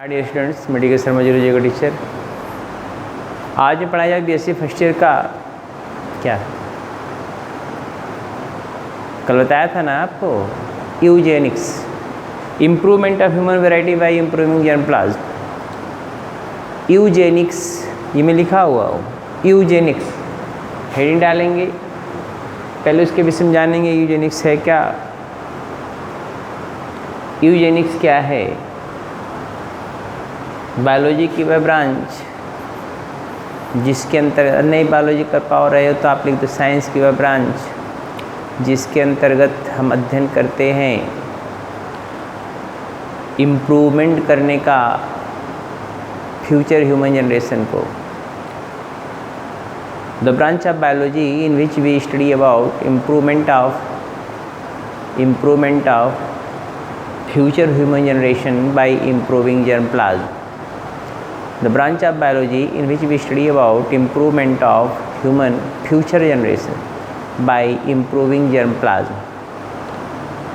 Dear students, medical Sharma ji का teacher. आज में पढ़ाया जाएगा बीएससी फर्स्ट ईयर का क्या कल बताया था ना आपको, Eugenix, improvement of human variety bye improving germplasm. Eugenix ये में लिखा हुआ हो, यूजेनिक्स हेडिंग डालेंगे, पहले उसके विषय में जानेंगे यूजेनिक्स है क्या। यूजेनिक्स क्या है? बायोलॉजी की वह ब्रांच जिसके अंतर्गत नहीं बायोलॉजी कर पा रहे हो तो आप लिख दो साइंस की वह ब्रांच जिसके अंतर्गत हम अध्ययन करते हैं इम्प्रूवमेंट करने का फ्यूचर ह्यूमन जनरेशन को। The branch of biology in which we study about improvement of future human generation by improving germplasm. The branch of biology in which we study about improvement of human future generation by improving germplasm.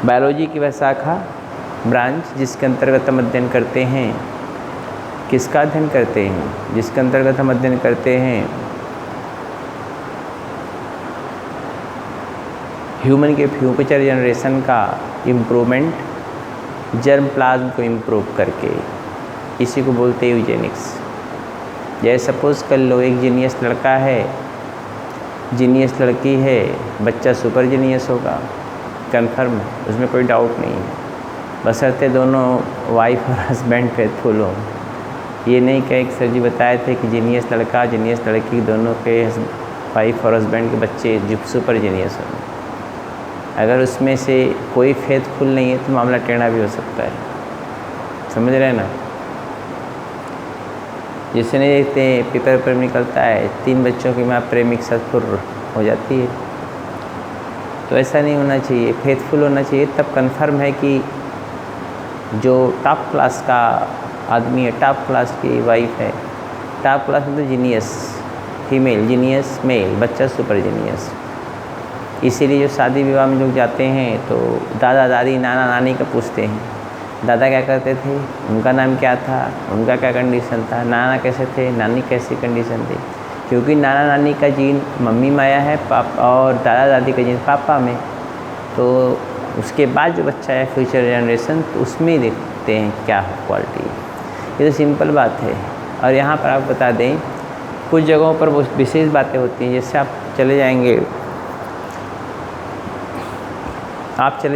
Biology की वह शाखा branch जिसके अंतर्गत हम अध्ययन करते हैं, किसका अध्ययन करते हैं? जिसके अंतर्गत हम अध्ययन करते हैं ह्यूमन के फ्यूचर जनरेशन का इम्प्रूवमेंट जर्मप्लाज्म को इम्प्रूव करके, इसी को बोलते हैं यूजेनिक्स। जैसे सपोज़ कर लो एक जीनियस लड़का है, जीनियस लड़की है, बच्चा सुपर जीनियस होगा, कन्फर्म, उसमें कोई डाउट नहीं है, बशर्ते दोनों वाइफ और हस्बैंड फेथफुल हो। ये नहीं कहे कि सर जी बताए थे कि जीनियस लड़का जीनियस लड़की दोनों के वाइफ और हस्बैंड के बच्चे सुपर जीनियस हों। अगर उसमें से कोई फेथफुल नहीं है तो मामला टेढ़ा भी हो सकता है, समझ रहे हैं ना। जिसे नहीं देखते हैं पेपर पर निकलता है 3 बच्चों की माँ प्रेमी के साथ फुर्र हो जाती है, तो ऐसा नहीं होना चाहिए, फेथफुल होना चाहिए। तब कन्फर्म है कि जो टॉप क्लास का आदमी है, टॉप क्लास की वाइफ है, टॉप क्लास में तो जीनियस फीमेल, जीनियस मेल, बच्चा सुपर जीनियस। इसीलिए जो शादी विवाह में लोग जाते हैं तो दादा दादी नाना नानी का पूछते हैं, दादा क्या करते थे, उनका नाम क्या था, उनका क्या कंडीशन था, नाना कैसे थे, नानी कैसी कंडीशन थी। क्योंकि नाना नानी का जीन मम्मी में आया है पापा, और दादा दादी का जीन पापा में, तो उसके बाद जो बच्चा है फ्यूचर जनरेशन, तो उसमें देखते हैं क्या है क्वालिटी। ये तो सिंपल बात है। और यहाँ पर आप बता दें कुछ जगहों पर वो विशेष बातें होती हैं। जैसे आप चले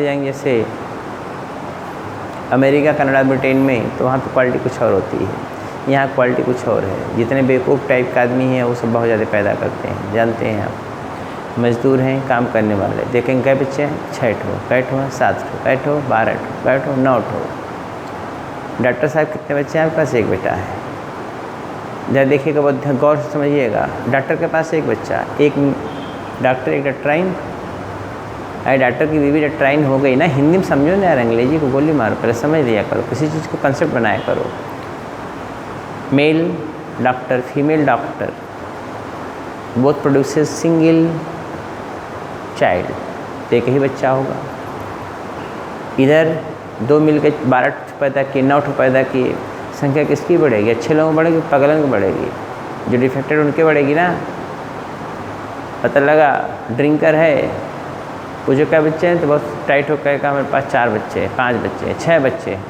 जाएंगे जैसे अमेरिका, कनाडा, ब्रिटेन में, तो वहाँ पे क्वालिटी कुछ और होती है, यहाँ क्वालिटी कुछ और है। जितने बेवकूफ़ टाइप का आदमी हैं वो सब बहुत ज़्यादा पैदा करते हैं, जानते हैं आप। मज़दूर हैं, काम करने वाले, देखेंगे कै बच्चे हैं, 6 ठो, कै ठो हैं, 7 ठो, कै ठो 12 ठो, कै ठो 9 ठो। डॉक्टर साहब कितने बच्चे हैं? आपके पास एक बेटा है। जब देखिएगा बहुत गौर से समझिएगा, डॉक्टर के पास एक बच्चा, एक डॉक्टर एक डॉक्टराइन। अरे डॉक्टर की बीवी डॉक्टराइन हो गई ना, हिंदी में समझो ना यार, अंग्रेजी को गोली मारो, पहले समझ लिया करो, किसी चीज़ को कंसेप्ट बनाया करो। Mail doctor, female doctor, both produces single child, तो एक ही बच्चा होगा। इधर 2 मिलकर 12 पैदा किए, 9 पैदा किए, संख्या किसकी बढ़ेगी? अच्छे लोगों की बढ़ेगी, पगलन की बढ़ेगी? जो डिफेक्टेड उनके बढ़ेगी ना। पता लगा ड्रिंकर है, वो जो क्या बच्चे हैं तो बहुत टाइट हो कहेगा मेरे पास 4 बच्चे हैं, 5 बच्चे हैं, 6 बच्चे हैं।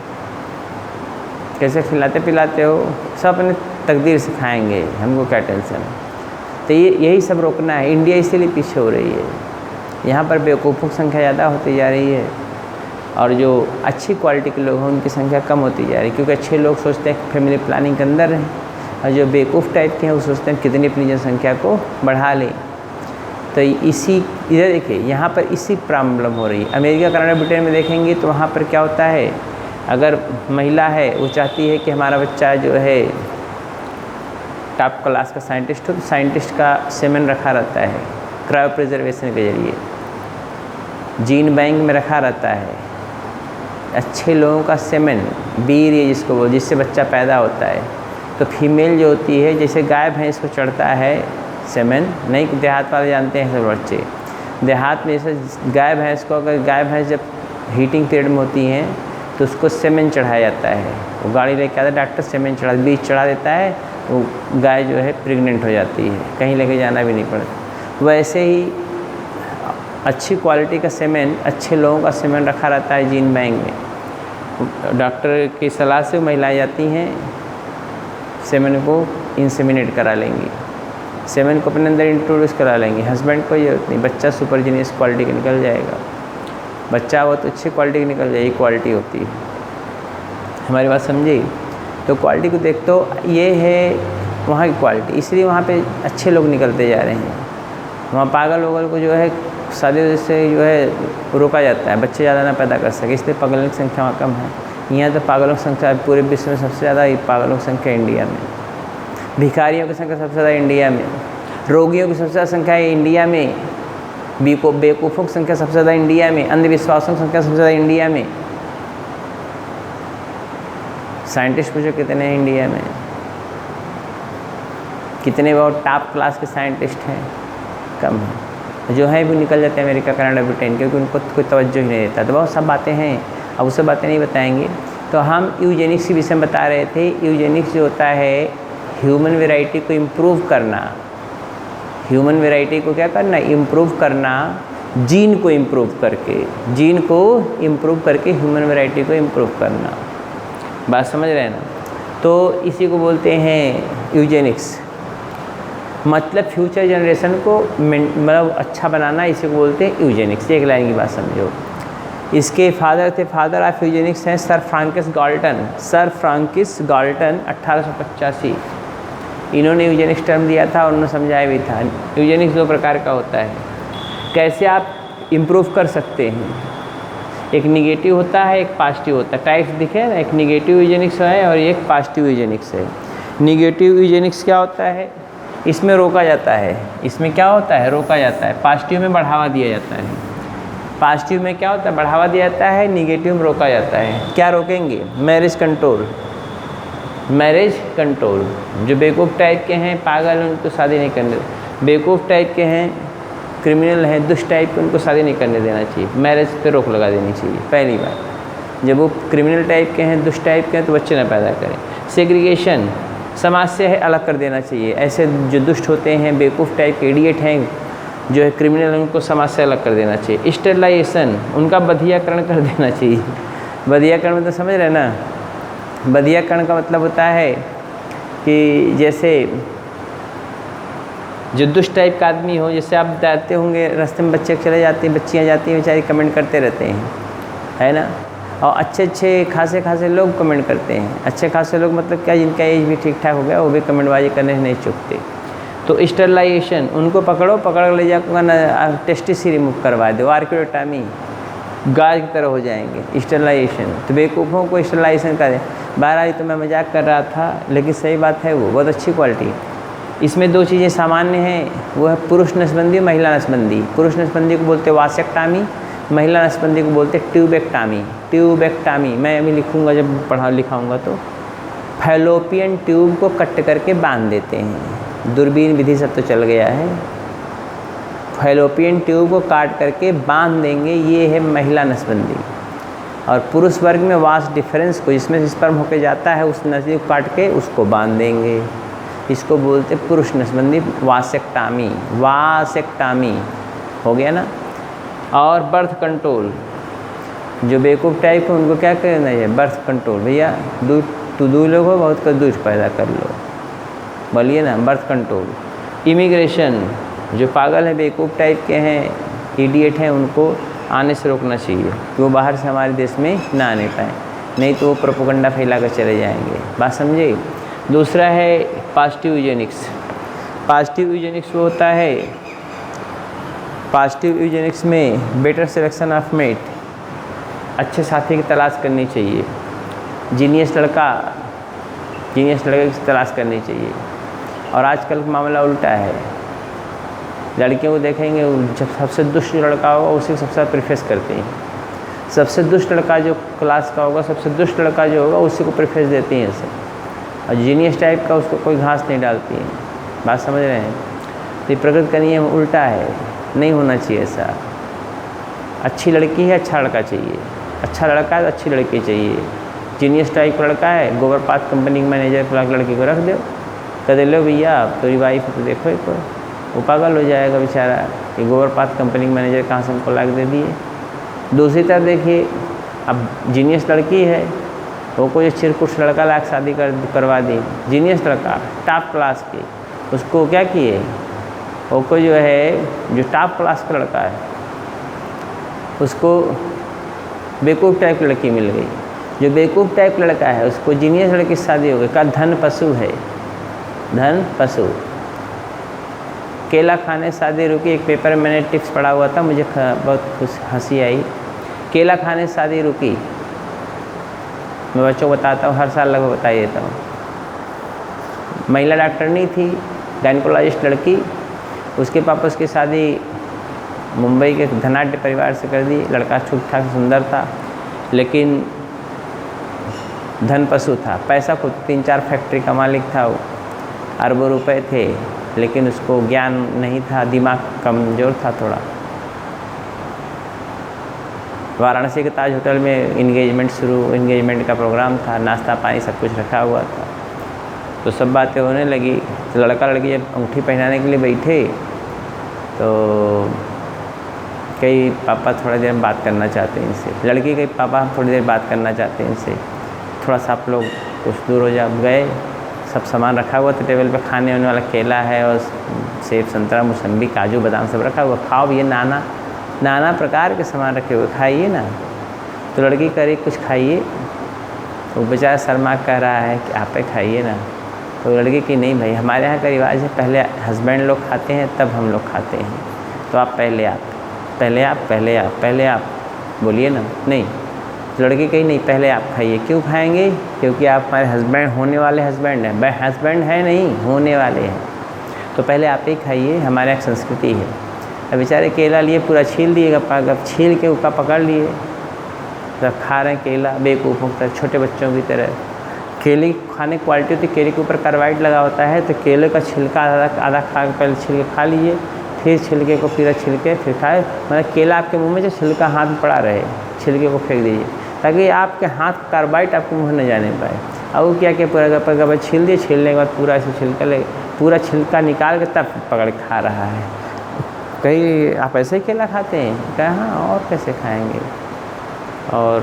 कैसे खिलाते पिलाते हो? सब अपने तकदीर से खाएंगे, हमको क्या टेंशन है। तो यही सब रोकना है। इंडिया इसीलिए पीछे हो रही है, यहाँ पर बेवकूफ़ों की संख्या ज़्यादा होती जा रही है और जो अच्छी क्वालिटी के लोग हैं उनकी संख्या कम होती जा रही है। क्योंकि अच्छे लोग सोचते हैं फैमिली प्लानिंग के अंदर रहें, और जो बेवकूफ़ टाइप के हैं वो सोचते हैं कितनी अपनी जनसंख्या को बढ़ा लें। तो इसी इधर देखिए यहाँ पर इसी प्रॉब्लम हो रही है। अमेरिका, कनाडा, ब्रिटेन में देखेंगे तो वहाँ पर क्या होता है, अगर महिला है वो चाहती है कि हमारा बच्चा जो है टॉप क्लास का साइंटिस्ट हो, तो साइंटिस्ट का सेमेन रखा रहता है क्रायो प्रिजर्वेशन के जरिए, जीन बैंक में रखा रहता है। अच्छे लोगों का सेमेन, वीर्य जिसको बोल, जिससे बच्चा पैदा होता है। तो फीमेल जो होती है, जैसे गाय भैंस को चढ़ता है सेमेन, नहीं देहात वाले जानते हैं सब बच्चे, देहात में जैसे गाय भैंस को, अगर गाय भैंस जब हीटिंग पीरियड में होती हैं तो उसको सेमेन चढ़ाया जाता है। वो गाड़ी लेके आता है डॉक्टर, सेमेन बीज चढ़ा देता है, वो गाय जो है प्रेग्नेंट हो जाती है, कहीं लेके जाना भी नहीं पड़ता। वैसे ही अच्छी क्वालिटी का सेमेन, अच्छे लोगों का सेमेन रखा रहता है जीन बैंक में। डॉक्टर की सलाह से महिलाएं जाती हैं, सेमेन को इंसेमिनेट करा लेंगी, सेमेन को अपने अंदर इंट्रोड्यूस करा लेंगे। हस्बैंड को ये नहीं, बच्चा सुपरजीनियस क्वालिटी का निकल जाएगा, बच्चा वो तो अच्छी क्वालिटी की निकल जाएगी, क्वालिटी होती है। हमारी बात समझी? तो क्वालिटी को देख, तो ये है वहाँ की क्वालिटी, इसलिए वहाँ पे अच्छे लोग निकलते जा रहे हैं। वहाँ पागल वगल को जो है शादी से जो है रोका जाता है, बच्चे ज़्यादा ना पैदा कर सके, इसलिए पागलों की संख्या वहाँ कम है। यहाँ तो पागलों की संख्या पूरे विश्व में सबसे ज़्यादा पागलों की संख्या इंडिया में, भिखारियों की संख्या सबसे ज़्यादा इंडिया में, रोगियों की सबसे ज़्यादा संख्या है इंडिया में, बेवकूफ़ों की संख्या सबसे ज़्यादा इंडिया में, अंधविश्वासों की संख्या सबसे ज़्यादा इंडिया में। साइंटिस्ट पूछो कितने हैं इंडिया में, कितने बहुत टॉप क्लास के साइंटिस्ट हैं? कम है। जो है भी निकल जाते हैं अमेरिका, कनाडा, ब्रिटेन, क्योंकि उनको कोई तवज्जो ही नहीं देता। तो बहुत सब बातें हैं, अब उससे बातें नहीं बताएंगे। तो हम यूजेनिक्स के विषय में बता रहे थे। यूजेनिक्स जो होता है ह्यूमन वैरायटी को इम्प्रूव करना, ह्यूमन वैरायटी को क्या करना? इम्प्रूव करना, जीन को इम्प्रूव करके, जीन को इम्प्रूव करके ह्यूमन वैरायटी को इम्प्रूव करना। बात समझ रहे हैं ना? तो इसी को बोलते हैं यूजेनिक्स, मतलब फ्यूचर जनरेशन को मतलब अच्छा बनाना, इसी को बोलते हैं यूजेनिक्स। एक लाइन की बात समझो। इसके फादर थे, फादर ऑफ यूजेनिक्स हैं सर फ्रांकिस गाल्टन। सर फ्रांकिस गाल्टन 1885 इन्होंने यूजेनिक्स टर्म दिया था और उन्होंने समझाया भी था। यूजेनिक्स दो प्रकार का होता है, कैसे आप इम्प्रूव कर सकते हैं। एक निगेटिव होता है, एक पॉजिटिव होता है। टाइप्स दिखे ना, एक निगेटिव यूजेनिक्स है और एक पॉजिटिव यूजेनिक्स है। निगेटिव यूजेनिक्स क्या होता है? इसमें रोका जाता है, इसमें क्या होता है? रोका जाता है। पॉजिटिव में बढ़ावा दिया जाता है। पॉजिटिव में क्या होता है? बढ़ावा दिया जाता है, निगेटिव में रोका जाता है। क्या रोकेंगे? Marriage control, marriage control. जो बेवकूफ़ टाइप के हैं, पागल हैं, उनको शादी नहीं करने, बेवकूफ़ टाइप के हैं, क्रिमिनल हैं, दुष्ट टाइप के, उनको शादी नहीं करने देना चाहिए, मैरिज पे रोक लगा देनी चाहिए। पहली बात, जब वो क्रिमिनल टाइप के हैं, दुष्ट टाइप के हैं, तो बच्चे ना पैदा करें। सेग्रीगेशन, समाज से है अलग कर देना चाहिए। ऐसे जो दुष्ट होते हैं, बेवकूफ़ टाइप के इडियट हैं, जो है क्रिमिनल हैं, उनको समाज से अलग कर देना चाहिए। स्टेरिलाइजेशन, उनका बधियाकरण कर देना चाहिए। बधियाकरण मतलब समझ रहे ना? बधियाकरण का मतलब होता है कि जैसे जो दुष्ट टाइप का आदमी हो, जैसे आप जाते होंगे रास्ते में, बच्चे चले जाते हैं, बच्चियाँ जाती हैं, बेचारी कमेंट करते रहते हैं, है ना? और अच्छे खासे लोग कमेंट करते हैं। अच्छे खासे लोग मतलब क्या, जिनका एज भी ठीक ठाक हो गया, वो भी कमेंटबाजी करने से नहीं चुकते। तो स्टेरिलाइजेशन, उनको पकड़ ले जाकर टेस्टिस ही रिमूव करवा दो, आर्कियोटॉमी, गाय की तरह हो जाएंगे। स्टेरिलाइजेशन, तो बेवकूफ़ों को स्टेरिलाइजेशन करें। बहरहाल तो मैं मजाक कर रहा था, लेकिन सही बात है, वो बहुत अच्छी क्वालिटी। इसमें दो चीज़ें सामान्य हैं, वो है पुरुष नसबंदी, महिला नसबंदी। पुरुष नसबंदी को बोलते वासेक्टॉमी, महिला नसबंदी को बोलते ट्यूबेक्टॉमी। ट्यूबेक्टॉमी मैं अभी लिखूँगा, जब लिखाऊँगा तो। फैलोपियन ट्यूब को कट करके बांध देते हैं, दूरबीन विधि सब तो चल गया है। फैलोपियन ट्यूब को काट करके बांध देंगे, ये है महिला नसबंदी। और पुरुष वर्ग में वास डिफरेंस को, जिसमें स्पर्म होके जाता है, उस नसबंदी को काट के उसको बांध देंगे, इसको बोलते पुरुष नसबंदी, वासेक्टॉमी। वासेक्टॉमी हो गया ना। और बर्थ कंट्रोल, जो बेवकूफ़ टाइप है उनको क्या करना है? Birth control. भैया दो लोग हो, बहुत का दूध पैदा कर लो, बोलिए ना, बर्थ कंट्रोल। इमिग्रेशन, जो पागल है, बेवकूफ़ टाइप के हैं, इडियट हैं, उनको आने से रोकना चाहिए कि वो बाहर से हमारे देश में ना आने पाएँ, नहीं तो वो प्रोपेगेंडा फैला कर चले जाएंगे। बात समझे? दूसरा है पॉजिटिव यूजेनिक्स। पॉजिटिव यूजेनिक्स वो होता है, पॉजिटिव यूजेनिक्स में बेटर सिलेक्शन ऑफ मेट, अच्छे साथी की तलाश करनी चाहिए। जीनियस लड़के की तलाश करनी चाहिए। और आजकल का मामला उल्टा है, लड़कियों को देखेंगे, जब सबसे दुष्ट लड़का होगा उसी को सबसे ज़्यादा प्रेफरेंस करते हैं। सबसे दुष्ट लड़का जो क्लास का होगा, सबसे दुष्ट लड़का जो होगा, उसी को प्रेफरेंस देती हैं सब। और जीनियस टाइप का उसको कोई घास नहीं डालती है। बात समझ रहे हैं? तो ये प्रकृति का नियम उल्टा है, नहीं होना चाहिए ऐसा। अच्छी लड़की है, अच्छा लड़का चाहिए, अच्छा लड़का है तो अच्छी लड़की चाहिए। जीनियस टाइप का लड़का है, गोबरपात कंपनी के मैनेजर लड़की को रख दो, कह दे लो भैया तेरी वाइफ तो देखो एक वो पागल हो जाएगा बेचारा कि गोबरपात कंपनी के मैनेजर कहाँ से हमको लाग दे दिए। दूसरी तरफ देखिए, अब जीनियस लड़की है, वो कोई चिरकुट लड़का लाख शादी करवा दी, जीनियस लड़का टॉप क्लास की, उसको क्या किए, वो को जो है जो टॉप क्लास का लड़का है उसको बेवकूफ़ टाइप की लड़की मिल गई। जो बेवकूफ़ टाइप लड़का है उसको जीनियस लड़की से शादी हो गई। का धन पशु है, धन पशु। केला खाने शादी रुकी। एक पेपर में मैंने टिप्स पढ़ा हुआ था, मुझे बहुत हंसी आई। केला खाने शादी रुकी, मैं बच्चों को बताता हूँ, हर साल लगभग बता ही देता हूँ। महिला डॉक्टर नहीं थी, गायनकोलॉजिस्ट लड़की, उसके पापा उसकी शादी मुंबई के धनाढ्य परिवार से कर दी। लड़का ठीक ठाक सुंदर था, लेकिन धन पशु था। पैसा खुद 3-4 फैक्ट्री का मालिक था, वो अरबों रुपए थे, लेकिन उसको ज्ञान नहीं था, दिमाग कमज़ोर था थोड़ा। वाराणसी के ताज होटल में इंगेजमेंट का प्रोग्राम था, नाश्ता पानी सब कुछ रखा हुआ था। तो सब बातें होने लगी। तो लड़का लड़की जब अंगूठी पहनाने के लिए बैठे तो कई पापा थोड़ा देर बात करना चाहते हैं इनसे, लड़की के पापा थोड़ी देर बात करना चाहते हैं इनसे, थोड़ा सा आप लोग कुछ दूर हो जा गए। सब सामान रखा हुआ था टेबल पे, खाने होने वाला केला है और सेब संतरा मौसम्बी काजू बादाम सब रखा हुआ। खाओ, ये नाना प्रकार के सामान रखे हुए, खाइए ना। तो लड़की कह रही कुछ खाइए, तो बेचारा शर्मा कह रहा है कि आप खाइए ना। तो लड़की की नहीं भाई, हमारे यहाँ का रिवाज है पहले हस्बैंड लोग खाते हैं तब हम लोग खाते हैं, तो आप पहले आप बोलिए ना। नहीं, लड़की कही नहीं, पहले आप खाइए। क्यों खाएंगे? क्योंकि आप हमारे हस्बैंड होने वाले हस्बैंड हैं। हस्बैंड है नहीं, होने वाले हैं, तो पहले आप ही खाइए, हमारे यहाँ संस्कृति है। अब बेचारे केला लिए पूरा छील दिएगा, अब छील के ऊपर पकड़ लिए, तब खा रहे हैं केला बेवकूफ़ों की तरह, छोटे बच्चों की तरह। केले की खाने की क्वालिटी होती है, केले के ऊपर कार्बाइड लगा होता है, तो केले का छिलका आधा खा के पहले छिलके खा लीजिए, फिर छिलके को पूरा छिलके फिर खाए। मतलब केला आपके मुंह में जो छिलका हाथ में पड़ा रहे, छिलके को फेंक दीजिए ताकि आपके हाथ कार्बाइड आपके मुँह न जाने पाए। और वो क्या पूरा छील दिए, छीलने के बाद पूरा ऐसे पूरा छिलका निकाल के तब पकड़ के खा रहा है। कहीं आप ऐसे ही केला खाते हैं? कहा हाँ, और कैसे खाएंगे। और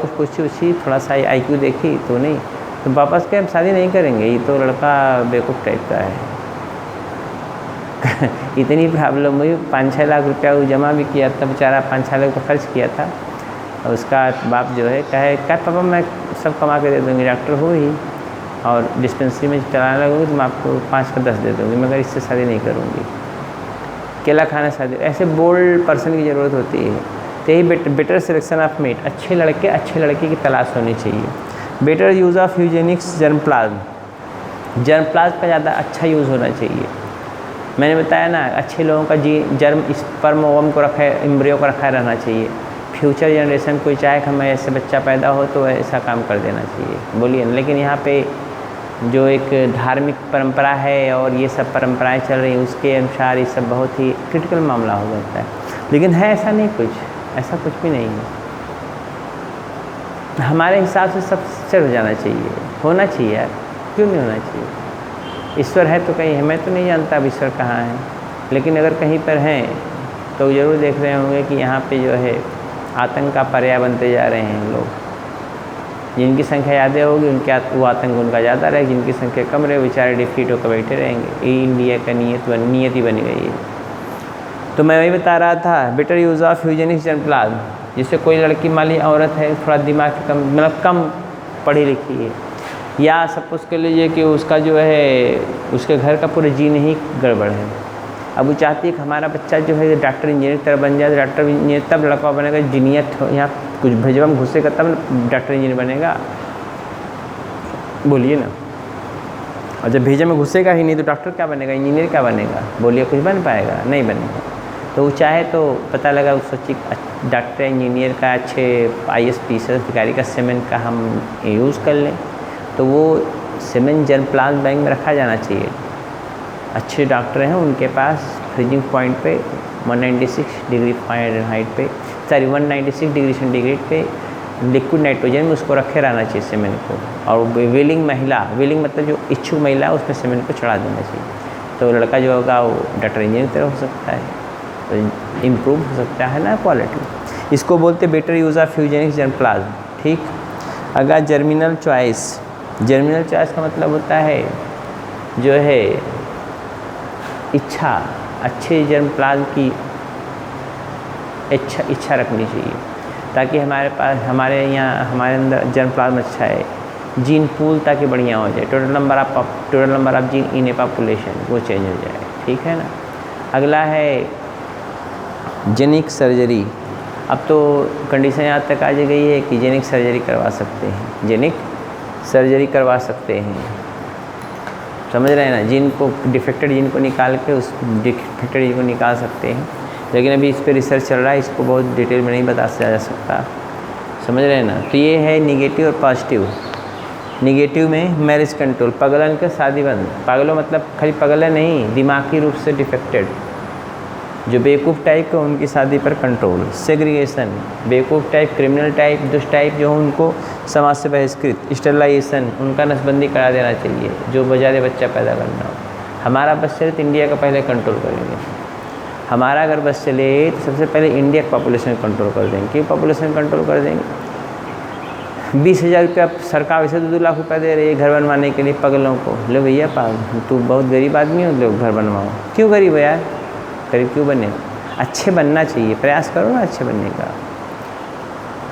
कुछ पूछी थोड़ा सा IQ देखी तो नहीं, तो वापस के हम शादी नहीं करेंगे, ये तो लड़का बेवकूफ़ टाइप का है। इतनी प्रॉब्लम हुई, 5-6 लाख रुपया वो जमा भी किया था बेचारा, 5-6 लाख रुपया खर्च किया था। और उसका बाप जो है कहे पापा मैं सब कमा के दे दूँगी, डॉक्टर हो ही और डिस्पेंसरी में चलाने लगूँगी तो मैं आपको 5 का 10 दे दूँगी, मगर इससे शादी नहीं करूँगी। केला खाना शादी, ऐसे बोल्ड पर्सन की ज़रूरत होती है। तो यही बेटर सिलेक्शन ऑफ मेट, अच्छे लड़के की तलाश होनी चाहिए। Better use of Eugenix germ plasm का ज़्यादा अच्छा यूज़ होना चाहिए। मैंने बताया ना, अच्छे लोगों का जर्म स्पर्म ओवम को रखा है, एम्ब्रियो को रखा रहना चाहिए। फ्यूचर जनरेशन कोई चाहे कि हमें ऐसे बच्चा पैदा हो तो ऐसा काम कर देना चाहिए, बोलिए ना। लेकिन यहाँ पे जो एक धार्मिक परंपरा है और ये सब परंपराएं चल रही हैं, उसके अनुसार ये सब बहुत ही क्रिटिकल मामला हो जाता है। लेकिन है ऐसा नहीं, ऐसा कुछ भी नहीं है। हमारे हिसाब से सब चल हो जाना चाहिए, होना चाहिए यार, क्यों नहीं होना चाहिए। ईश्वर है तो कहीं है, मैं तो नहीं जानता अब ईश्वर कहाँ है, लेकिन अगर कहीं पर हैं तो ज़रूर देख रहे होंगे कि यहाँ पे जो है आतंक का पर्याय बनते जा रहे हैं लोग। जिनकी संख्या ज़्यादा होगी उनके वो आतंक उनका ज़्यादा रहे, जिनकी संख्या कम रहे बेचारे डिफीट होकर बैठे रहेंगे। ये इंडिया का नियति बनी गई है। तो मैं वही बता रहा था, better use of Eugenix germ plasm. जिससे कोई लड़की माली औरत है, थोड़ा दिमाग कम, मतलब कम पढ़ी लिखी है, या सपोज कर लीजिए कि उसका जो है उसके घर का पूरा जीन ही गड़बड़ है। अब वो चाहती है कि हमारा बच्चा जो है डॉक्टर इंजीनियर तरह बन जाए, डॉक्टर इंजीनियर तब लड़का बनेगा, इंजीनियर यहाँ कुछ भेजवा में घुसेगा तब डॉक्टर इंजीनियर बनेगा, बोलिए ना। और जब भेजे में घुसेगा ही नहीं तो डॉक्टर क्या बनेगा, इंजीनियर क्या बनेगा, बोलिए कुछ बन पाएगा? नहीं बनेगा। तो वो चाहे तो पता लगा उस सोची डॉक्टर इंजीनियर का अच्छे IAS PCS अधिकारी का सेमेन का हम यूज़ कर लें, तो वो सेमेन जर्म प्लाज्म बैंक में रखा जाना चाहिए। अच्छे डॉक्टर हैं उनके पास फ्रीजिंग पॉइंट पे 196 डिग्री फ़ारेनहाइट पे 196 डिग्री सेंटीग्रेड पे लिक्विड नाइट्रोजन में उसको रखे रहना चाहिए सीमेंट को। और विलिंग महिला, विलिंग मतलब जो इच्छुक महिला है उसमें सीमेंट को चढ़ा देना चाहिए, तो लड़का जो होगा वो डॉक्टर इंजीनियर की तरह हो सकता है, तो इम्प्रूव हो सकता है ना क्वालिटी। इसको बोलते better use of eugenic germplasm. ठीक, अगर जर्मिनल चॉइस, जर्मिनल चॉइस का मतलब होता है जो है इच्छा, अच्छे जर्मप्लाज्म की इच्छा रखनी चाहिए, ताकि हमारे पास, हमारे यहाँ, हमारे अंदर जर्मप्लाज्म अच्छा है, जीन पूल ताकि बढ़िया हो जाए, total number of gene in A population वो चेंज हो जाए। ठीक है ना। अगला है जेनिक सर्जरी। अब तो कंडीशन यहाँ तक आ गई है कि जेनिक सर्जरी करवा सकते हैं, जेनिक सर्जरी करवा सकते हैं, समझ रहे हैं ना। जीन को, डिफेक्टेड जीन को निकाल के उस डिफेक्टेड जीन को निकाल सकते हैं, लेकिन अभी इस पर रिसर्च चल रहा है, इसको बहुत डिटेल में नहीं बता जा सकता, समझ रहे हैं ना। तो ये है निगेटिव और पॉजिटिव। निगेटिव में मैरिज कंट्रोल, पगलन का शादी बंद। पागलों मतलब खाली पगलन नहीं, दिमागी रूप से डिफेक्टेड जो बेवकूफ़ टाइप के उनकी शादी पर कंट्रोल। सेग्रीगेशन, बेवकूफ़ टाइप, क्रिमिनल टाइप, दुष्ट टाइप जो हो उनको समाज से बहिष्कृत। स्टरलाइजेशन, उनका नसबंदी करा देना चाहिए जो बजारे बच्चा पैदा करना हो। हमारा बस चले तो इंडिया का पहले कंट्रोल करेंगे, हमारा अगर बस चले तो सबसे पहले इंडिया की पॉपुलेशन कंट्रोल कर देंगे। क्यों पॉपुलेशन कंट्रोल कर देंगे? 20,000 रुपया सरकार वैसे 2 लाख रुपया दे रही है घर बनवाने के लिए पगलों को। लो भैया तू बहुत गरीब आदमी हो, लो घर बनवाओ। क्यों गरीब है यार? गरीब क्यों बने? अच्छे बनना चाहिए, प्रयास करो ना अच्छे बनने का।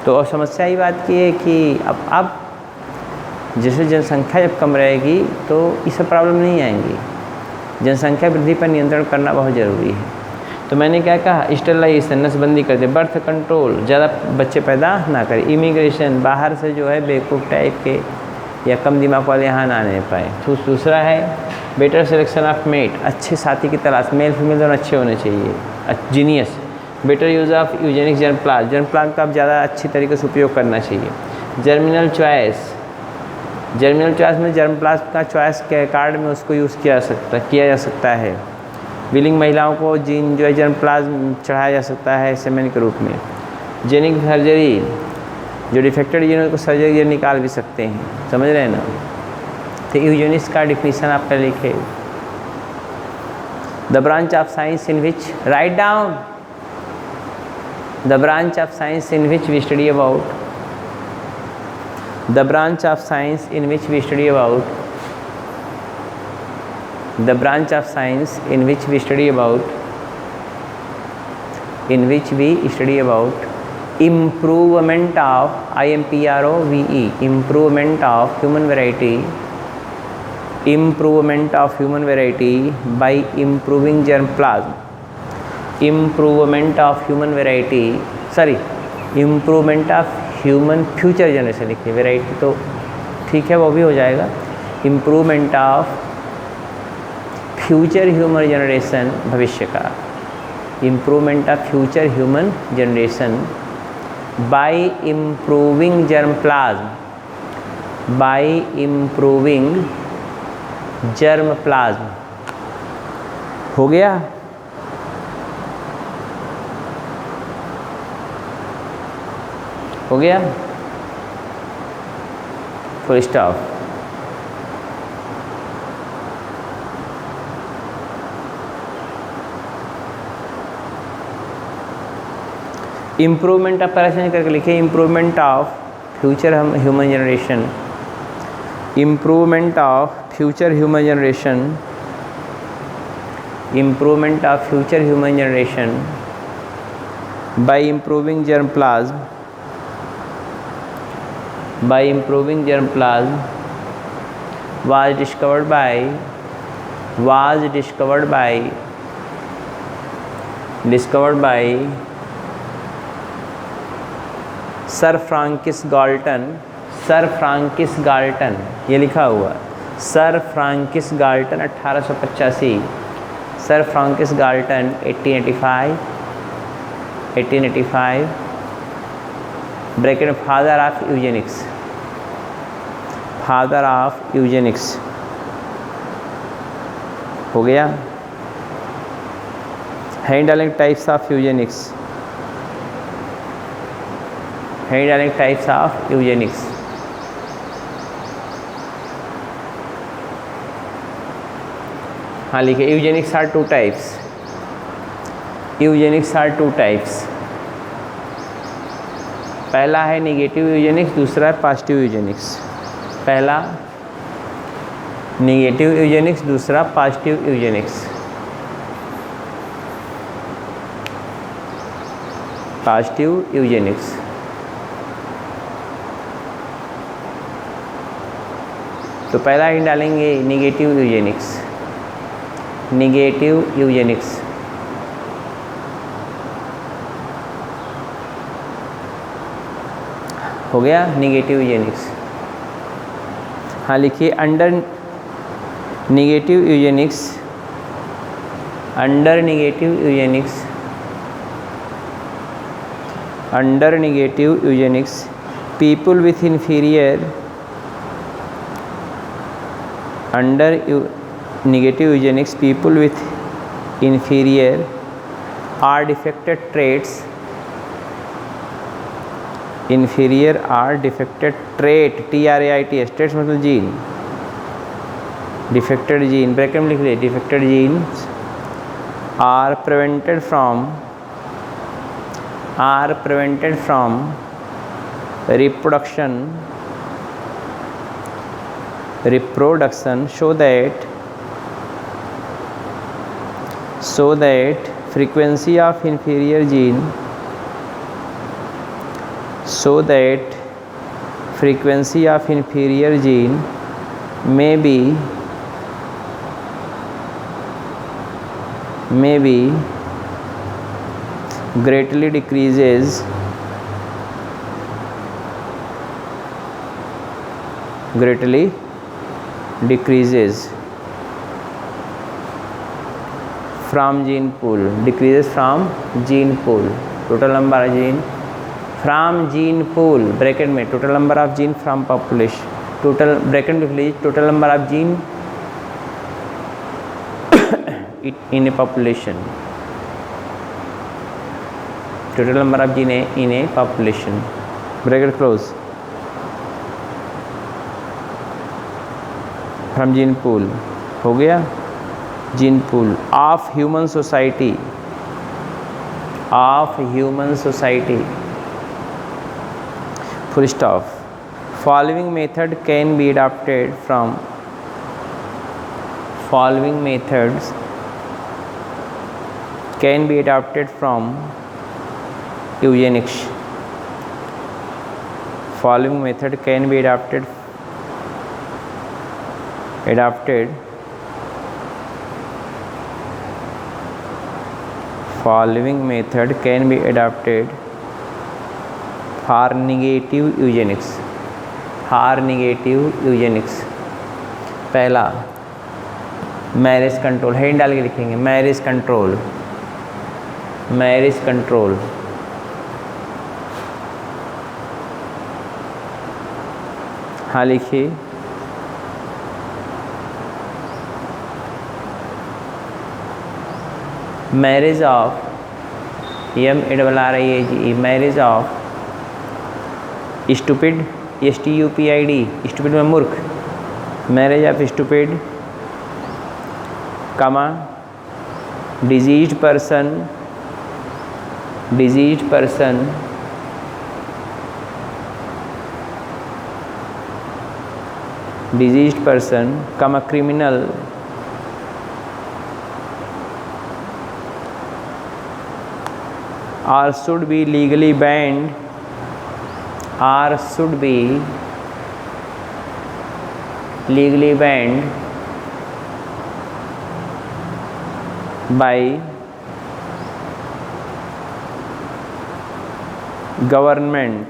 तो और समस्या ये बात की है कि अब जैसे जनसंख्या जब कम रहेगी तो ये सब प्रॉब्लम नहीं आएंगी। जनसंख्या वृद्धि पर नियंत्रण करना बहुत ज़रूरी है। तो मैंने क्या कहा, स्टरलाइजेशन, नसबंदी कर दे, बर्थ कंट्रोल, ज़्यादा बच्चे पैदा ना करें, इमिग्रेशन, बाहर से जो है बेवकूफ़ टाइप के या कम दिमाग वाले यहाँ ना आने पाए। दूसरा है बेटर सिलेक्शन ऑफ मेट, अच्छे साथी की तलाश, मेल फीमेल दोनों अच्छे होने चाहिए, genius. Better use of eugenic germplasm, germplasm का आप ज़्यादा अच्छी तरीके से उपयोग करना चाहिए। जर्मिनल चॉइस, जर्मिनल चॉइस में जर्मप्लाज्म का चॉइस के कार्ड में उसको यूज़ किया जा सकता है। विलिंग महिलाओं को जीन जो है जर्मप्लाज्म चढ़ाया जा सकता है सेमेन के रूप में। जेनिक सर्जरी, जो डिफेक्टेड जीन को सर्जरी निकाल भी सकते हैं, समझ रहे हैं ना। तो यूजेनिक्स का डिफिनीशन आप पहले लिखे, the branch of science in which, write down, the branch of science in which we study about, the branch of science in which we study about, the branch of science in which we study about, in which we study about improvement of, IMPROVE, improvement of human variety, improvement of human variety by improving germplasm, improvement of human variety, sorry, improvement of human future generation लिखिए, variety तो ठीक है वो भी हो जाएगा। Improvement of future human generation, भविष्य का, improvement of future human generation by improving germplasm, bye improving germplasm. हो गया? हो गया? Full stop. इम्प्रूवमेंट ऑफ परेशान करके लिखे, improvement of future human generation, improvement of future human generation, improvement of future human generation by improving germplasm, by improving germplasm was discovered by Sir Francis Galton, Sir Francis Galton, ये लिखा हुआ Sir Francis Galton 1885, Sir Francis Galton 1885 bracket में father of Eugenix, father of Eugenix. हो गया? Handling types of Eugenix, है डालेंगे types of eugenics. हाँ लिखिए eugenics are 2 types. Eugenics are 2 types. पहला है निगेटिव यूजेनिक्स, दूसरा है पॉजिटिव यूजेनिक्स। पहला निगेटिव यूजेनिक्स, दूसरा पॉजिटिव यूजेनिक्स। पॉजिटिव यूजेनिक्स। तो पहला ही डालेंगे निगेटिव यूजेनिक्स। निगेटिव यूजेनिक्स। हो गया निगेटिव यूजेनिक्स। हाँ लिखिए under negative Eugenix, under negative Eugenix, under negative Eugenix people with inferior, under negative eugenics people with inferior or defected traits, inferior or defected trait, TRAITS, traits मतलब जीन, defected gene ब्रैकेट में लिख लीजिए defected genes are prevented from reproduction so that frequency of inferior gene may be greatly decreases from gene pool, decreases from gene pool, total number of gene from gene pool bracket में total number of gene from population, total bracket में लिख लीजिए total number of gene in a population, total number of gene in a population bracket close from gene pool। हो गया gene pool of human society, full stop. Following method can be adopted from, following methods can be adopted from Eugenix, following method can be adopted following method can be adapted for negative eugenics, पहला marriage control, head डाल के लिखेंगे marriage control, हाँ लिखिए marriage of MRRIAGE, marriage of stupid, STUPID, stupid में मूर्ख, marriage of stupid, कमा diseased person, कमा criminal, or should be legally banned, by government,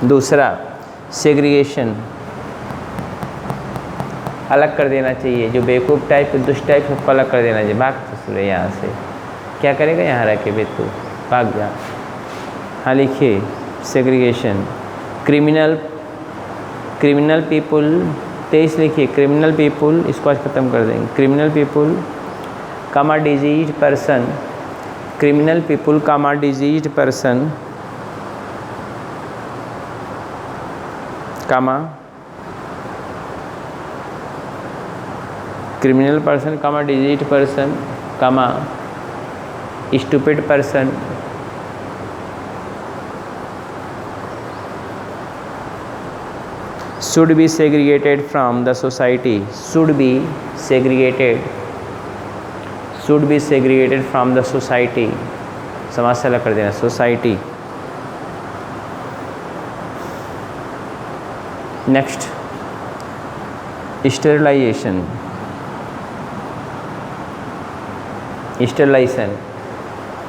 दूसरा सेग्रीगेशन, अलग कर देना चाहिए, जो बेवकूफ़ टाइप दुष्ट टाइप सबको अलग कर देना चाहिए। भाग ससुरे यहाँ से, क्या करेगा यहाँ रह के बेतू, भाग जा। हाँ लिखिए सेग्रीगेशन। क्रिमिनल पीपुल 23 लिखिए, क्रिमिनल पीपुल, इसको आज ख़त्म कर देंगे। क्रिमिनल पीपुल कमा disease person, criminal people, diseased person, criminal person, diseased person, stupid person, should be segregated from the society, should be segregated from the society, समाज से अलग कर देना, सोसाइटी। नेक्स्ट, स्टेरिलाइजेशन,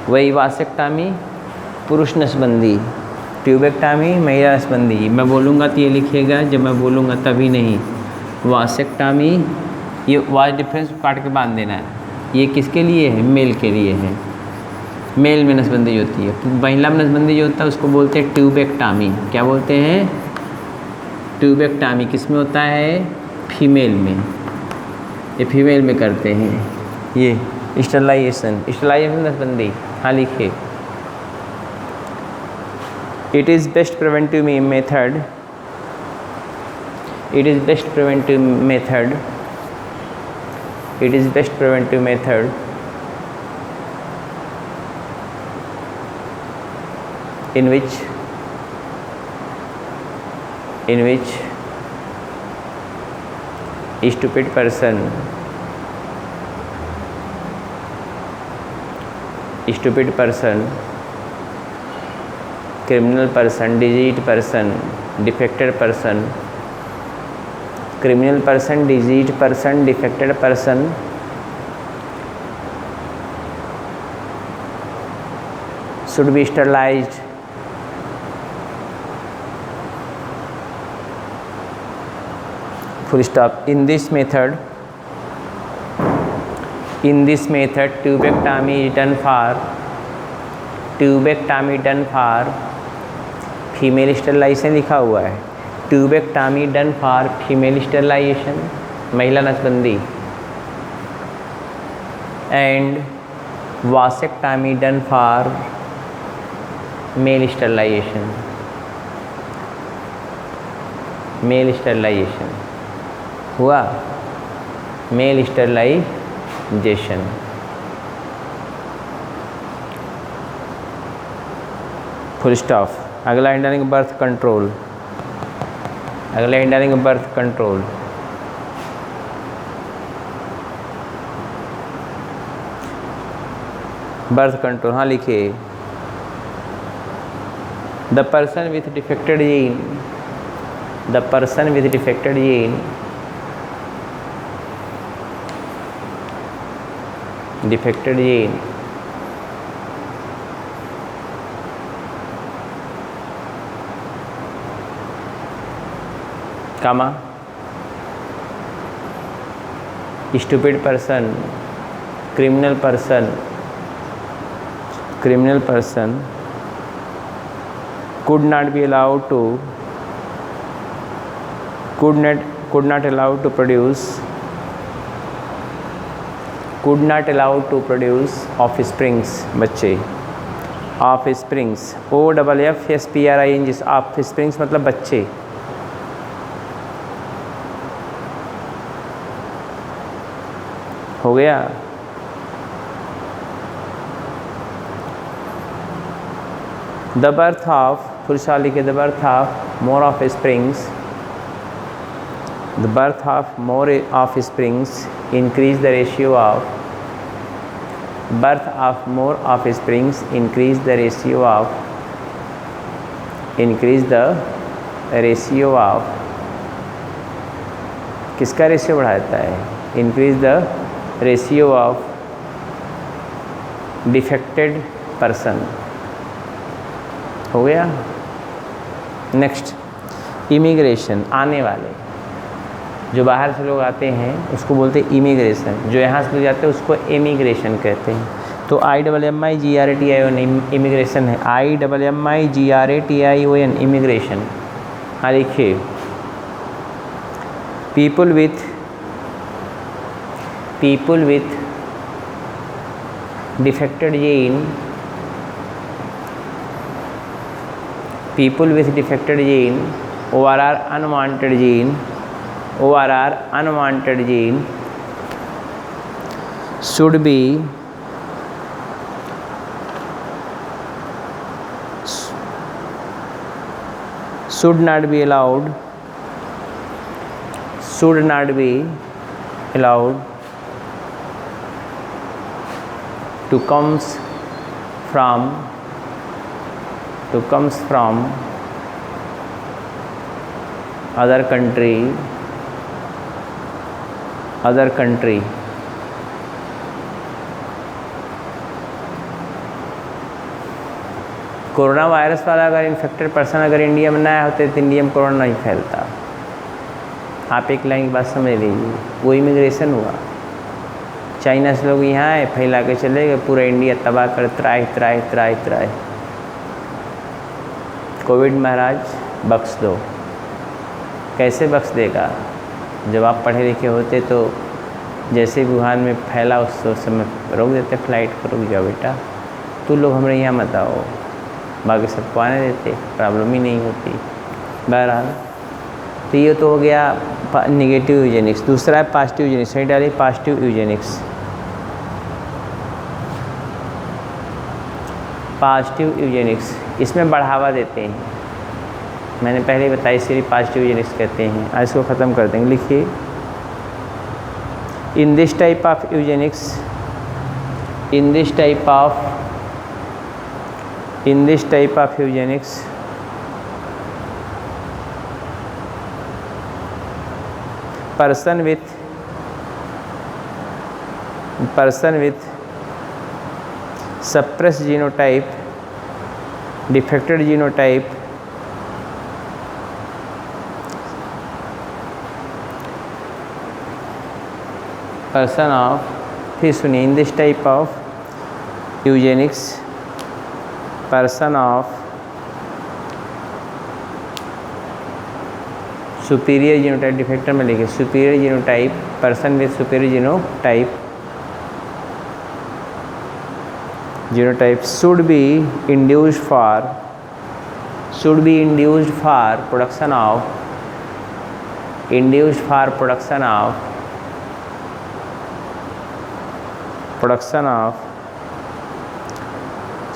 वही वासेक्टॉमी पुरुष नसबंदी, ट्यूबेक्टॉमी महिला नसबंदी। मैं बोलूँगा तो ये लिखिएगा, जब मैं बोलूँगा तभी नहीं। वासेक्टॉमी, ये वाज डिफरेंस काट के बांध देना है। ये किसके लिए है? मेल के लिए है। मेल में नसबंदी होती है। महिला में नसबंदी जो होता है उसको बोलते हैं ट्यूबेक्टॉमी। क्या बोलते हैं? ट्यूबेक्टॉमी। किस में होता है? फीमेल में। ये फीमेल में करते हैं। ये स्टेरिलाइजेशन नसबंदी। हाँ लिखिए। It is best preventive method. It is best preventive method. It is best preventive method in which stupid person, criminal person, diseased person, defected person, criminal person, diseased person, defected person should be sterilized full stop. In this method tubectomy is done for female sterilisation लिखा हुआ है। Tubectomy done for female sterilisation, महिला नसबंदी, and vasectomy done for male sterilisation. हुआ male sterilisation. Full stop. अगला indirect birth control. Birth control हाँ लिखिए। The person with defected gene comma stupid person, criminal person could not allowed to produce offsprings, बच्चे। offsprings, OFFSPRING, offsprings मतलब बच्चे। हो गया। The birth of पुरुषाली के the birth of more of springs increase the ratio of birth of more offsprings increase the ratio of किसका ratio बढ़ाता है? increase the ratio of defected person। हो गया। नेक्स्ट, इमिग्रेशन, आने वाले जो बाहर से लोग आते हैं उसको बोलते हैं इमिग्रेशन, जो यहाँ से लोग जाते हैं उसको एमिग्रेशन कहते हैं। तो IMMIGRATION इमिग्रेशन है, IMMIGRATION इमिग्रेशन। हाँ लिखिए, people with defected gene people with defected gene, ORR unwanted gene, ORR unwanted gene should not be allowed to comes from other country corona virus वाला अगर इन्फेक्टेड पर्सन अगर India में ना आए होते तो इंडिया में कोरोना नहीं फैलता। आप एक लाइन की बात समझ लीजिए, वो इमिग्रेशन हुआ, चाइना से लोग यहाँ आए, फैला के चले गए, पूरा इंडिया तबाह कर त्राही। कोविड महाराज बख्श दो, कैसे बख्श देगा? जब आप पढ़े लिखे होते तो जैसे वुहान में फैला उस समय रोक देते, फ्लाइट को रुक जाओ बेटा, तू लोग हमारे यहाँ मत आओ, बाकी सबको आने देते, प्रॉब्लम ही नहीं होती। बहरहाल तो ये तो हो गया निगेटिव यूजेनिक्स। दूसरा है पॉजिटिव यूजेनिक्स। सही डालिए पॉजिटिव यूजेनिक्स। पॉजिटिव यूजेनिक्स इसमें बढ़ावा देते हैं, मैंने पहले बताया, इसलिए पॉजिटिव यूजेनिक्स कहते हैं। आज इसको ख़त्म कर देंगे। लिखिए, इन this type of Eugenix, in this type of Eugenix person with suppressed genotype, defected genotype, person of, फिर सुनिए, in this type of eugenics, person of superior genotype, डिफेक्टर में लिखे superior genotype, person with superior genotype should be induced for production of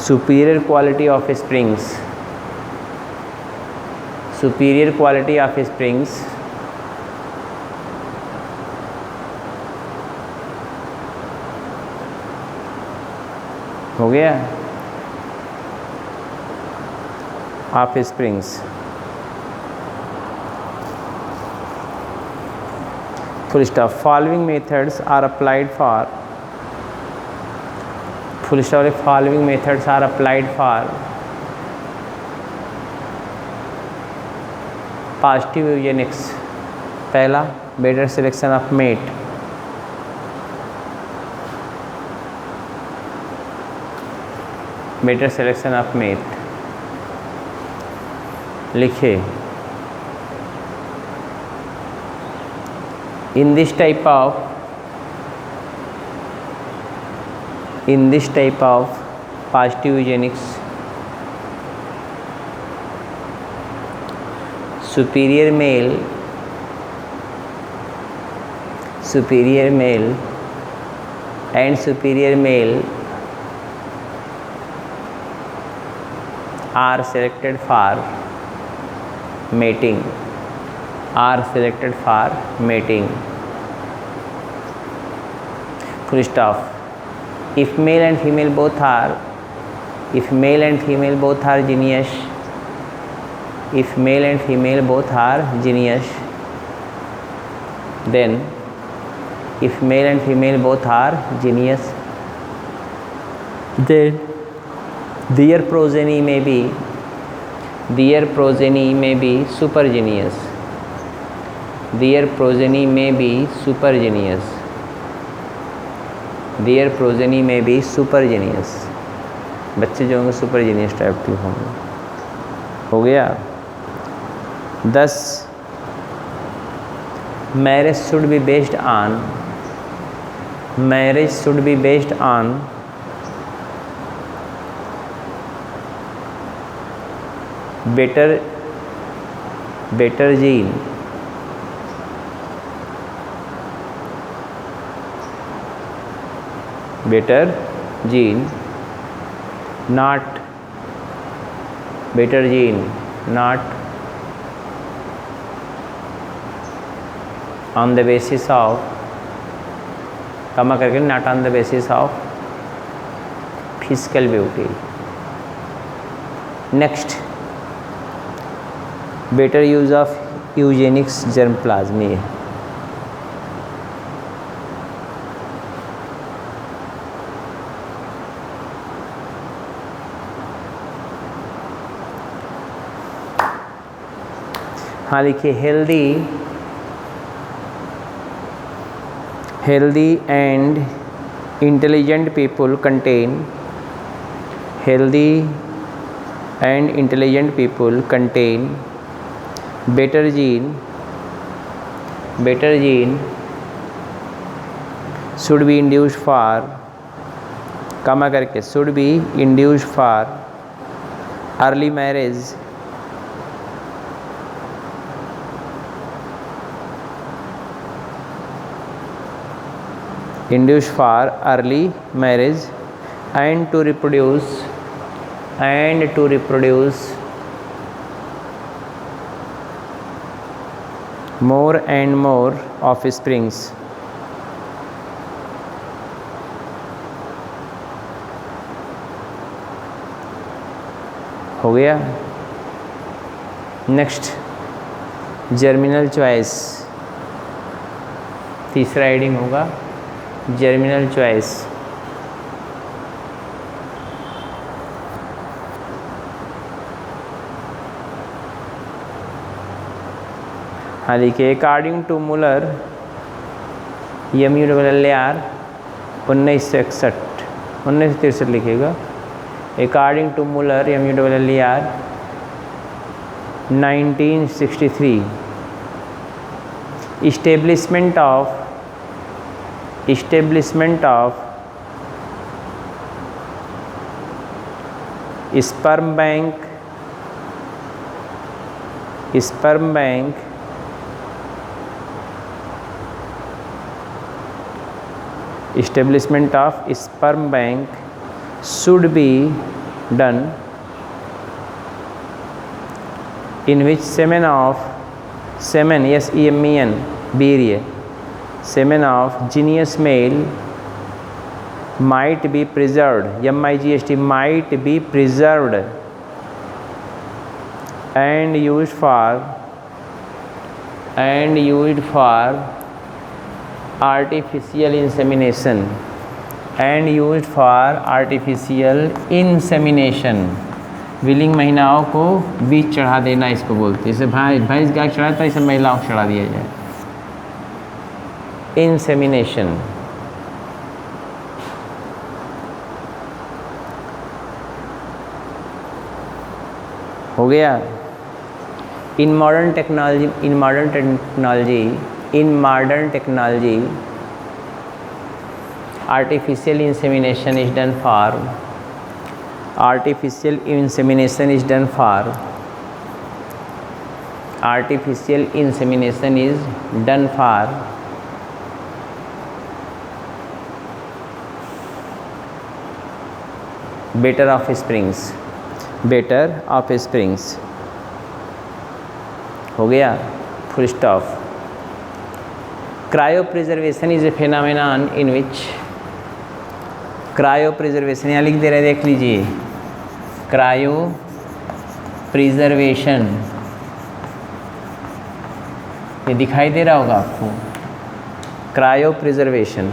superior quality of springs, हो गया, of springs. Full stop. Following methods are applied for, full stop, following methods are applied for positive eugenics. पहला, better selection of mate, better selection of mate. लिखे, in this type of positive eugenics superior male and superior male are selected for mating, full stop। if male and female both are genius, if male and female both are genius, then their progeny may be super genius, बच्चे जो होंगे super genius type के होंगे। हो गया। 10, marriage should be based on better gene, not better gene, not on the basis of, कमा करके, not on the basis of physical beauty. Next, better use of eugenics germplasm. हाँ लिखिए, healthy and intelligent people contain better gene should be induced for, कमा करके, should be induced for early marriage, and to reproduce more and more offsprings. हो गया। Next, germinal choice, तीसरा heading होगा germinal choice. हाँ देखिए, अकॉर्डिंग टू मुलर MULLAR 1963 लिखेगा। According to Muller MULLAR 1963 establishment of sperm bank should be done in which semen of genius male might be preserved, MIGST, might be preserved and used for artificial insemination, willing महिलाओं को बीज चढ़ा देना इसको बोलते हैं। इसे भैंस गाय चढ़ाता है, इसे महिलाओं को चढ़ा दिया जाए, इंसेमिनेशन। हो गया। In modern technology artificial insemination is done for better offsprings। हो गया, full stop. Cryopreservation is a phenomenon in which, cryopreservation यहाँ लिख दे रहे, देख लीजिए, क्रायोप्रिजर्वेशन, ये दिखाई दे रहा होगा आपको, cryopreservation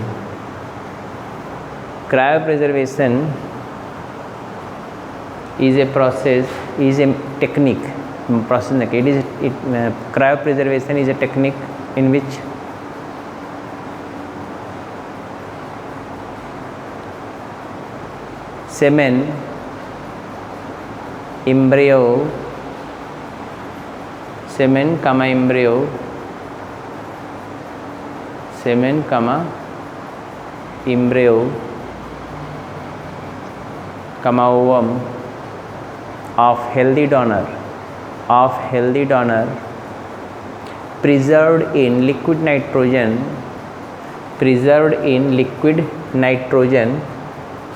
is a process, is a technique, cryopreservation is a technique in which semen, embryo, ovum of healthy donor of healthy donor preserved in liquid nitrogen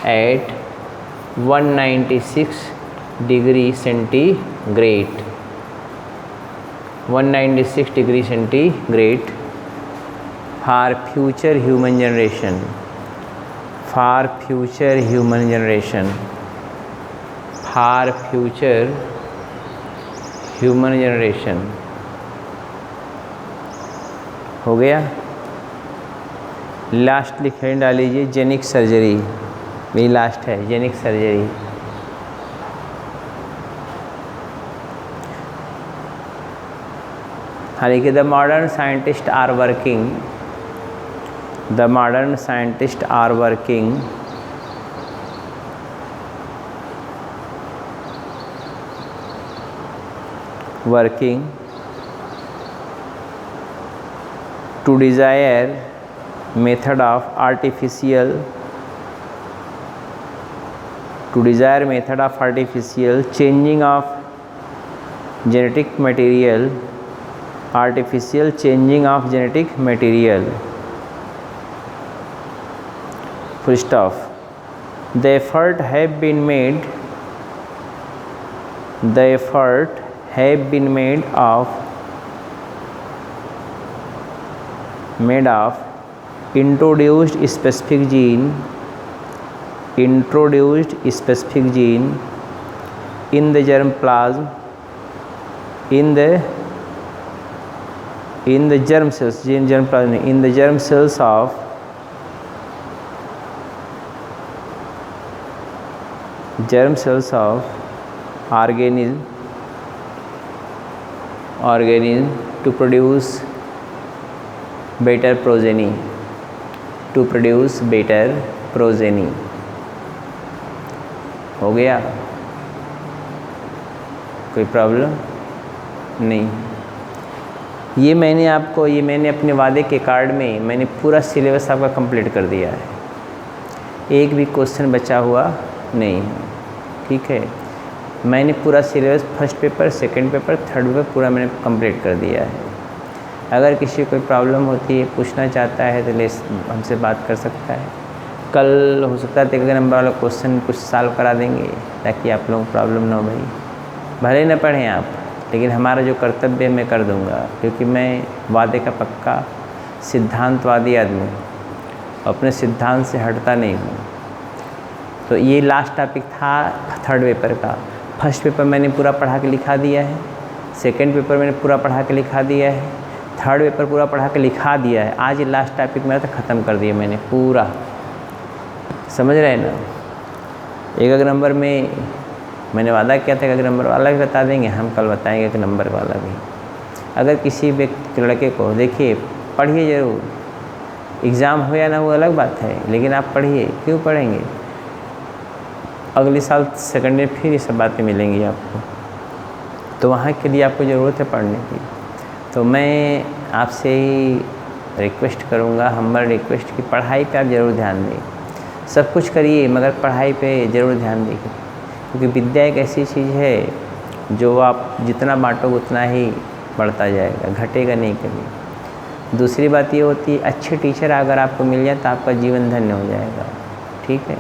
at 196 degree centigrade 196 degree centigrade for future human generation हो गया। Last लिखे डाल लीजिए genic surgery, यही last है genic surgery. हाँ लिखिए the modern scientist are working to desire method of artificial changing of genetic material full stop. The effort have been made of introduced specific gene in the germ plasm in the germ cells of organism to produce better progeny हो गया, कोई problem नहीं। ये मैंने अपने वादे के card में मैंने पूरा सिलेबस आपका कंप्लीट कर दिया है, एक भी क्वेश्चन बचा हुआ नहीं है, ठीक है। मैंने पूरा syllabus first paper, second paper, third paper पूरा मैंने कंप्लीट कर दिया है। अगर किसी को कोई प्रॉब्लम होती है, पूछना चाहता है तो हमसे बात कर सकता है। कल हो सकता है 1 नंबर वाला क्वेश्चन कुछ सॉल्व करा देंगे ताकि आप लोगों को प्रॉब्लम ना हो। भाई भले न पढ़ें आप, लेकिन हमारा जो कर्तव्य है मैं कर दूंगा, क्योंकि मैं वादे का पक्का सिद्धांतवादी आदमी हूँ, अपने सिद्धांत से हटता नहीं हूँ। तो ये लास्ट टॉपिक था थर्ड पेपर का। फर्स्ट पेपर मैंने पूरा पढ़ा के लिखा दिया है, सेकंड पेपर मैंने पूरा पढ़ा के लिखा दिया है, थर्ड पेपर पूरा पढ़ा के लिखा दिया है। आज ये लास्ट टॉपिक मेरा तो ख़त्म कर दिया मैंने पूरा, समझ रहे हैं ना। 1 नंबर में मैंने वादा किया था 1 नंबर वाला भी बता देंगे, हम कल बताएंगे 1 नंबर वाला भी। अगर किसी व्यक्ति लड़के को, देखिए पढ़िए ज़रूर, एग्ज़ाम हो या ना वो अलग बात है, लेकिन आप पढ़िए। क्यों पढ़ेंगे? अगले साल सेकंड में फिर ये सब बातें मिलेंगी आपको, तो वहाँ के लिए आपको ज़रूरत है पढ़ने की। तो मैं आपसे ही रिक्वेस्ट करूँगा, हम्बल रिक्वेस्ट कि पढ़ाई पे आप ज़रूर ध्यान दें। सब कुछ करिए मगर पढ़ाई पे ज़रूर ध्यान दें, क्योंकि विद्या एक ऐसी चीज़ है जो आप जितना बांटोगे उतना ही बढ़ता जाएगा, घटेगा नहीं कभी। दूसरी बात ये होती है, अच्छे टीचर अगर आपको मिल जाए तो आपका जीवन धन्य हो जाएगा, ठीक है।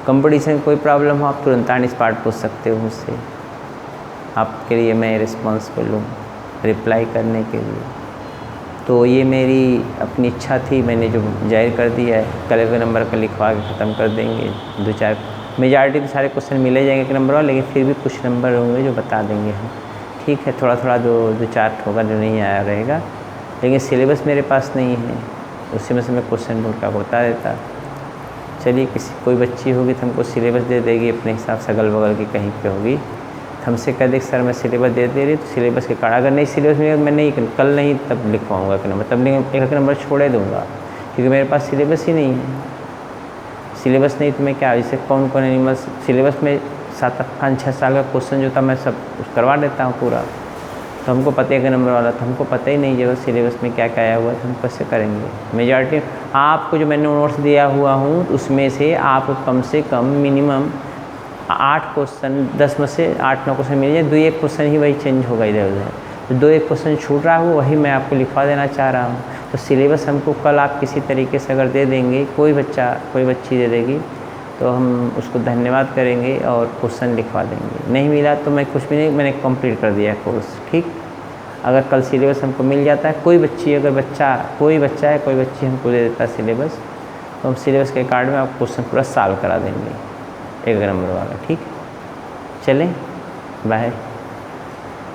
कंपटीशन कोई प्रॉब्लम हो आप तुरंत ऑन स्पॉट पूछ सकते हो मुझसे, आपके लिए मैं रिस्पॉन्सिबल हूँ रिप्लाई करने के लिए। तो ये मेरी अपनी इच्छा थी, मैंने जो जाहिर कर दिया है। कल 1 नंबर का लिखवा के ख़त्म कर देंगे। 2-4 मेजॉरिटी तो सारे क्वेश्चन मिले जाएंगे 1 नंबर वाले, लेकिन फिर भी कुछ नंबर होंगे जो बता देंगे हम, ठीक है। थोड़ा 2-4 होगा जो नहीं आया रहेगा, लेकिन सिलेबस मेरे पास नहीं है, उसी में से मैं क्वेश्चन ढूंढ कर बता देता। चलिए कोई बच्ची होगी तो हमको सिलेबस दे देगी अपने हिसाब से, अगल बगल की कहीं पे होगी, हमसे कह दे सर मैं सिलेबस दे रही, तो सिलेबस के कार्ड अगर नहीं सिलेबस में मैं नहीं कल नहीं तब लिखवाऊँगा 1 नंबर, तब नहीं 1 नंबर छोड़े दूँगा, क्योंकि मेरे पास सिलेबस ही नहीं है। सिलेबस नहीं तो मैं क्या, जैसे कौन एनिमल्स सिलेबस में 7-5-6 साल का क्वेश्चन जो था मैं सब करवा देता हूँ पूरा। तो हमको पता है 1 नंबर वाला, तो हमको पता ही नहीं जब सिलेबस में क्या क्या आया हुआ है, तो हम कैसे करेंगे। मेजॉरिटी आपको जो मैंने नोट्स दिया हुआ हूँ उसमें से आप कम से कम मिनिमम 8 क्वेश्चन 10 में से 8-9 क्वेश्चन मिल जाए, 2-1 क्वेश्चन ही वही चेंज होगा इधर उधर, तो 2-1 क्वेश्चन छूट रहा हो वही मैं आपको लिखवा देना चाह रहा हूँ। तो सिलेबस हमको कल आप किसी तरीके से अगर दे देंगे, कोई बच्चा कोई बच्ची दे देगी तो हम उसको धन्यवाद करेंगे और क्वेश्चन लिखवा देंगे। नहीं मिला तो मैं कुछ भी नहीं, मैंने कंप्लीट कर दिया कोर्स। ठीक, अगर कल सिलेबस हमको मिल जाता है, कोई बच्ची अगर बच्चा कोई बच्चा है कोई बच्ची हमको दे देता है सिलेबस, तो हम सिलेबस के कार्ड में आप क्वेश्चन पूरा सॉल्व करा देंगे 1 नंबर वाला। ठीक, चलें, बाय।